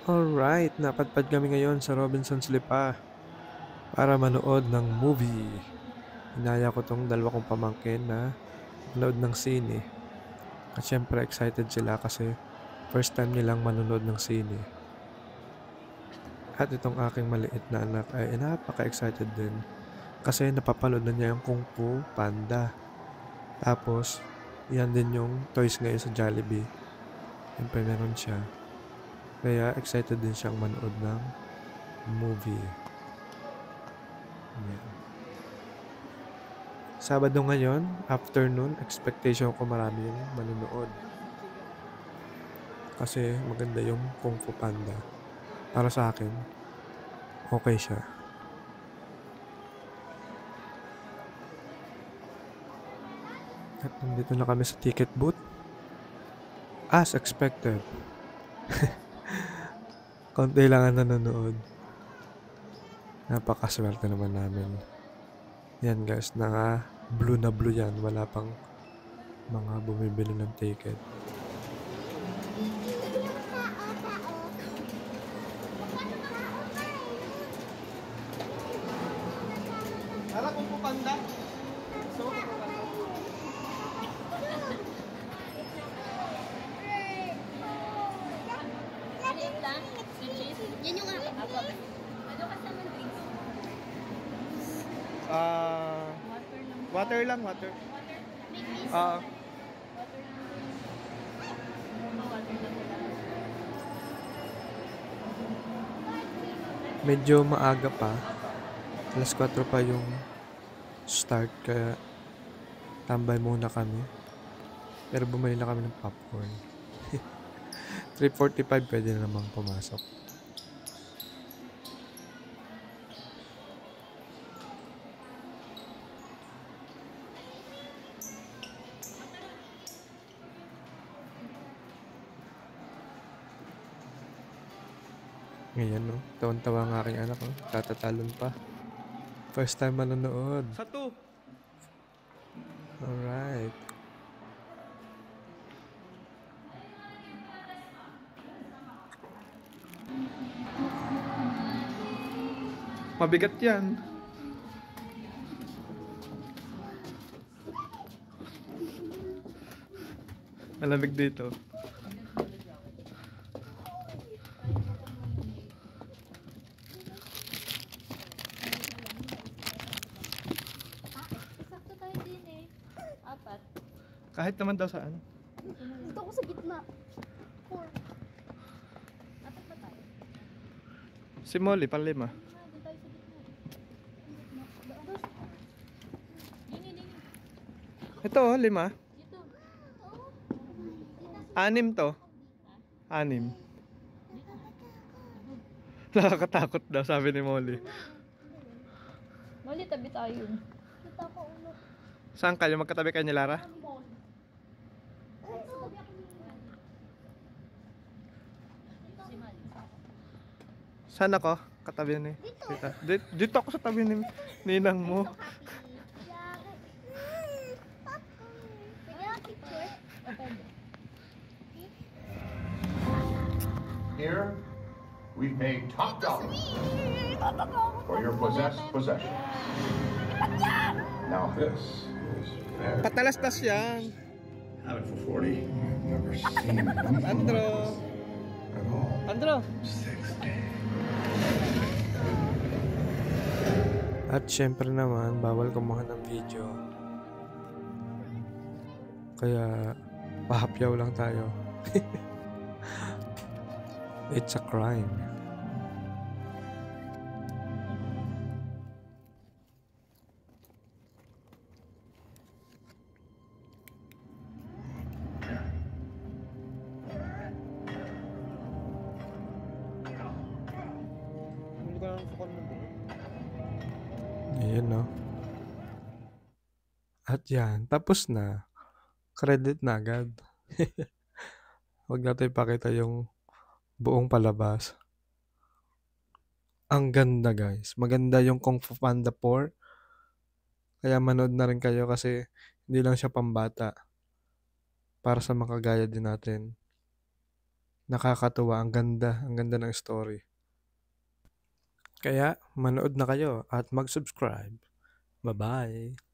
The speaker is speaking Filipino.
Alright, napadpad kami ngayon sa Robinsons Lipa para manood ng movie. Inaya ko tong dalawa kong pamangkin na manood ng sine. At syempre excited sila kasi first time nilang manonood ng sine. At itong aking maliit na anak ay napaka-excited din kasi napapanood na niya yung Kung Fu Panda. Tapos, yan din yung toys ngayon sa Jollibee. Siyempre meron siya. Kaya excited din siyang manood ng movie. Yan. Sabado ngayon, afternoon, expectation ko marami yung manonood. Kasi maganda yung Kung Fu Panda. Para sa akin, okay siya. At nandito na kami sa ticket booth. As expected. Konti lang ang nanonood. Napakaswerte naman namin. Yan guys, blue na blue yan. Wala pang mga bumibili ng ticket. Tara, Kung Fu Panda. So, Maliit lang, sweet cheese. Yan yung akin. Apo. Ano kasama drinks? water lang, water. May miss. Ah, Water lang. Water lang. Medyo maaga pa. Alas 4 pa yung start kaya tambay muna kami. Pero bumili na kami ng popcorn. 3:45 pwede na namang pumasok. Ngayon no, tawan-tawa ang aking anak no. Tatatalon pa. First time manonood. sa 2. Alright. Mabigat yan. Malamig dito. Sakto tayo din eh. Apat. Kahit naman daw saan. Dito ako sa gitna. 4. Apat ba tayo? Si Molly, panlima. Doon tayo sa gitna. Dini. Ito, 5. Dito. 6 to. 6. Nakakatakot daw, sabi ni Molly. Mali, tabi tayo. Kita ko ulo. Saan kayo? Magkatabi kayo ni Lara? Saan ako? Katabi ni Tita. Dito ako sa tabi ni ninang mo. Here, we pay top dollar for your possessed possession. Now this is very Patalastas yan. have it for 40. I've never seen Andro. at all. Andro. 60. At syempre naman, bawal kumuha ng video. Kaya, pahapyaw lang tayo. It's a crime. Hindi ko na nasukan mo. Ayan no. At yan, tapos na. Credit na agad. Huwag natin ipakita yung buong palabas. Ang ganda guys. Maganda yung Kung Fu Panda 4. Kaya manood na rin kayo kasi hindi lang siya pambata. Para sa makagaya din natin. Nakakatuwa, ang ganda ng story. Kaya manood na kayo at mag-subscribe. Bye-bye.